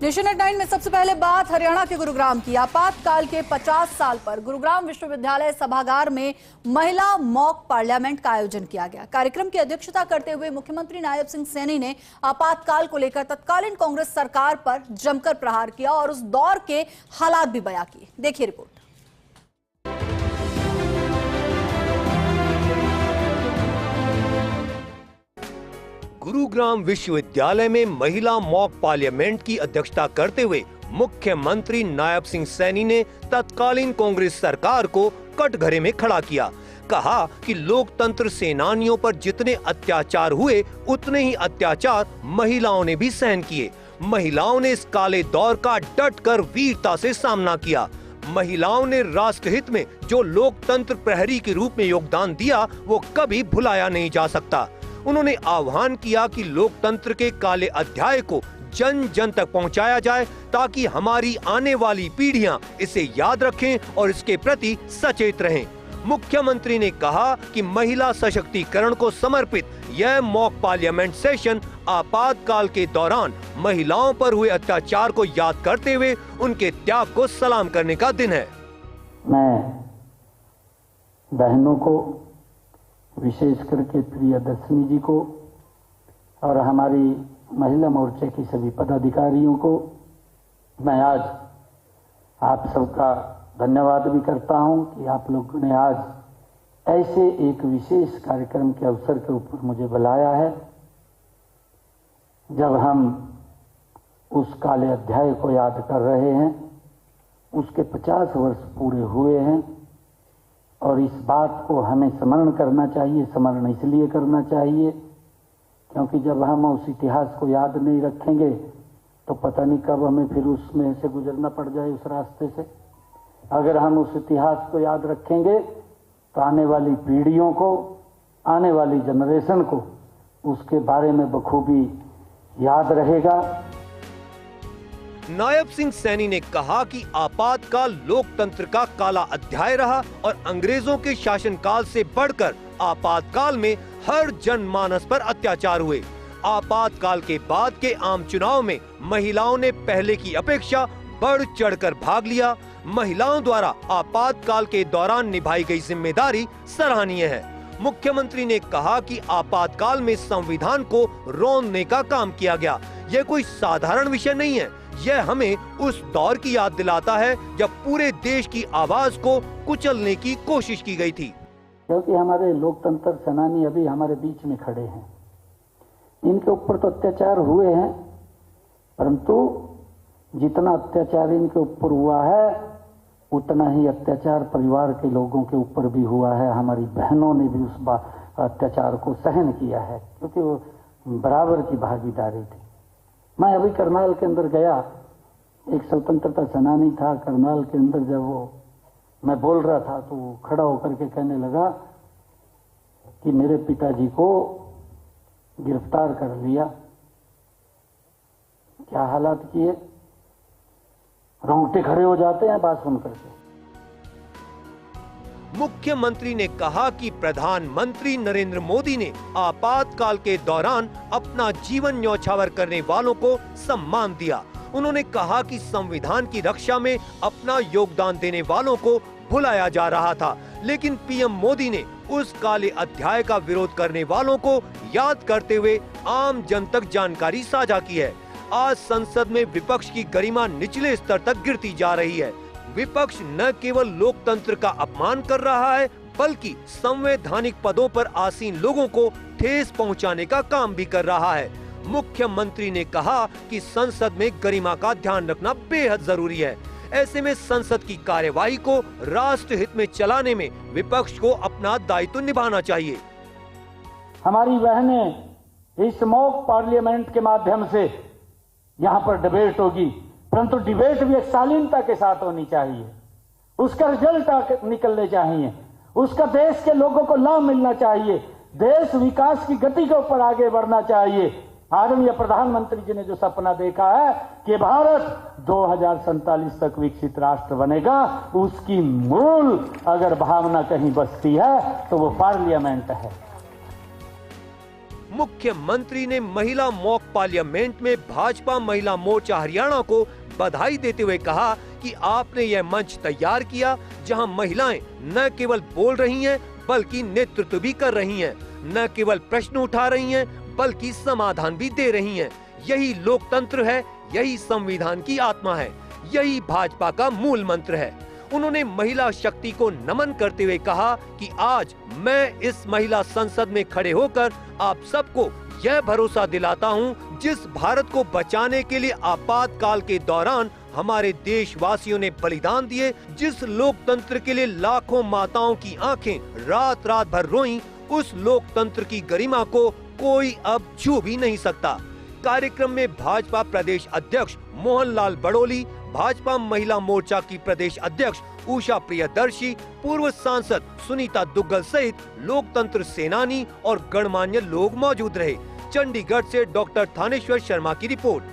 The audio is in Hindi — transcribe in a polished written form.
नेशनल 9 में सबसे पहले बात हरियाणा के गुरुग्राम की। आपातकाल के 50 साल पर गुरुग्राम विश्वविद्यालय सभागार में महिला मॉक पार्लियामेंट का आयोजन किया गया। कार्यक्रम की अध्यक्षता करते हुए मुख्यमंत्री नायब सिंह सैनी ने आपातकाल को लेकर तत्कालीन कांग्रेस सरकार पर जमकर प्रहार किया और उस दौर के हालात भी बयां किए। देखिए रिपोर्ट। गुरुग्राम विश्वविद्यालय में महिला मॉक पार्लियामेंट की अध्यक्षता करते हुए मुख्यमंत्री नायब सिंह सैनी ने तत्कालीन कांग्रेस सरकार को कटघरे में खड़ा किया। कहा कि लोकतंत्र सेनानियों पर जितने अत्याचार हुए उतने ही अत्याचार महिलाओं ने भी सहन किए। महिलाओं ने इस काले दौर का डटकर वीरता से सामना किया। महिलाओं ने राष्ट्रहित में जो लोकतंत्र प्रहरी के रूप में योगदान दिया वो कभी भुलाया नहीं जा सकता। उन्होंने आह्वान किया कि लोकतंत्र के काले अध्याय को जन जन तक पहुंचाया जाए ताकि हमारी आने वाली पीढ़ियां इसे याद रखें और इसके प्रति सचेत रहें। मुख्यमंत्री ने कहा कि महिला सशक्तिकरण को समर्पित यह मॉक पार्लियामेंट सेशन आपातकाल के दौरान महिलाओं पर हुए अत्याचार को याद करते हुए उनके त्याग को सलाम करने का दिन है। मैं बहनों को, विशेष करके प्रियदर्शनी जी को और हमारी महिला मोर्चे की सभी पदाधिकारियों को मैं आज आप सबका धन्यवाद भी करता हूं कि आप लोगों ने आज ऐसे एक विशेष कार्यक्रम के अवसर के ऊपर मुझे बुलाया है जब हम उस काले अध्याय को याद कर रहे हैं। उसके 50 वर्ष पूरे हुए हैं और इस बात को हमें स्मरण करना चाहिए। स्मरण इसलिए करना चाहिए क्योंकि जब हम उस इतिहास को याद नहीं रखेंगे तो पता नहीं कब हमें फिर उसमें से गुजरना पड़ जाए, उस रास्ते से। अगर हम उस इतिहास को याद रखेंगे तो आने वाली पीढ़ियों को, आने वाली जनरेशन को उसके बारे में बखूबी याद रहेगा। नायब सिंह सैनी ने कहा कि आपातकाल लोकतंत्र का काला अध्याय रहा और अंग्रेजों के शासनकाल से बढ़कर आपातकाल में हर जनमानस पर अत्याचार हुए। आपातकाल के बाद के आम चुनाव में महिलाओं ने पहले की अपेक्षा बढ़ चढ़कर भाग लिया। महिलाओं द्वारा आपातकाल के दौरान निभाई गई जिम्मेदारी सराहनीय है। मुख्यमंत्री ने कहा कि आपातकाल में संविधान को रौंदने का काम किया गया। यह कोई साधारण विषय नहीं है, यह हमें उस दौर की याद दिलाता है जब पूरे देश की आवाज को कुचलने की कोशिश की गई थी। क्योंकि हमारे लोकतंत्र सेनानी अभी हमारे बीच में खड़े हैं। इनके ऊपर तो अत्याचार हुए हैं, परंतु जितना अत्याचार इनके ऊपर हुआ है उतना ही अत्याचार परिवार के लोगों के ऊपर भी हुआ है। हमारी बहनों ने भी उस अत्याचार को सहन किया है क्योंकि वो बराबर की भागीदारी थी। मैं अभी करनाल के अंदर गया, एक स्वतंत्रता सेनानी था करनाल के अंदर। जब वो मैं बोल रहा था तो वो खड़ा होकर के कहने लगा कि मेरे पिताजी को गिरफ्तार कर लिया। क्या हालात किए, रोंगटे खड़े हो जाते हैं बात सुनकर के। मुख्यमंत्री ने कहा कि प्रधानमंत्री नरेंद्र मोदी ने आपातकाल के दौरान अपना जीवन न्यौछावर करने वालों को सम्मान दिया। उन्होंने कहा कि संविधान की रक्षा में अपना योगदान देने वालों को भुलाया जा रहा था, लेकिन पीएम मोदी ने उस काले अध्याय का विरोध करने वालों को याद करते हुए आम जन तक जानकारी साझा की है। आज संसद में विपक्ष की गरिमा निचले स्तर तक गिरती जा रही है। विपक्ष न केवल लोकतंत्र का अपमान कर रहा है बल्कि संवैधानिक पदों पर आसीन लोगों को ठेस पहुंचाने का काम भी कर रहा है। मुख्यमंत्री ने कहा कि संसद में गरिमा का ध्यान रखना बेहद जरूरी है। ऐसे में संसद की कार्यवाही को राष्ट्र हित में चलाने में विपक्ष को अपना दायित्व निभाना चाहिए। हमारी बहनें इस मॉक पार्लियामेंट के माध्यम से यहाँ पर डिबेट होगी, परंतु डिबेट भी एक शालीनता के साथ होनी चाहिए। उसका रिजल्ट निकलने चाहिए, उसका देश के लोगों को लाभ मिलना चाहिए। देश विकास की गति के ऊपर आगे बढ़ना चाहिए। आदरणीय प्रधानमंत्री जी ने जो सपना देखा है कि भारत 2047 तक विकसित राष्ट्र बनेगा, उसकी मूल अगर भावना कहीं बसती है तो वो पार्लियामेंट है। मुख्यमंत्री ने महिला मॉक पार्लियामेंट में भाजपा महिला मोर्चा हरियाणा को बधाई देते हुए कहा कि आपने यह मंच तैयार किया जहां महिलाएं न केवल बोल रही हैं बल्कि नेतृत्व भी कर रही हैं, न केवल प्रश्न उठा रही हैं बल्कि समाधान भी दे रही हैं। यही लोकतंत्र है, यही संविधान की आत्मा है, यही भाजपा का मूल मंत्र है। उन्होंने महिला शक्ति को नमन करते हुए कहा कि आज मैं इस महिला संसद में खड़े होकर आप सबको यह भरोसा दिलाता हूं, जिस भारत को बचाने के लिए आपातकाल के दौरान हमारे देशवासियों ने बलिदान दिए, जिस लोकतंत्र के लिए लाखों माताओं की आंखें रात रात भर रोईं, उस लोकतंत्र की गरिमा को कोई अब छू भी नहीं सकता। कार्यक्रम में भाजपा प्रदेश अध्यक्ष मोहनलाल बड़ोली, भाजपा महिला मोर्चा की प्रदेश अध्यक्ष उषा प्रियदर्शी, पूर्व सांसद सुनीता दुग्गल सहित लोकतंत्र सेनानी और गणमान्य लोग मौजूद रहे। चंडीगढ़ से डॉक्टर थानेश्वर शर्मा की रिपोर्ट।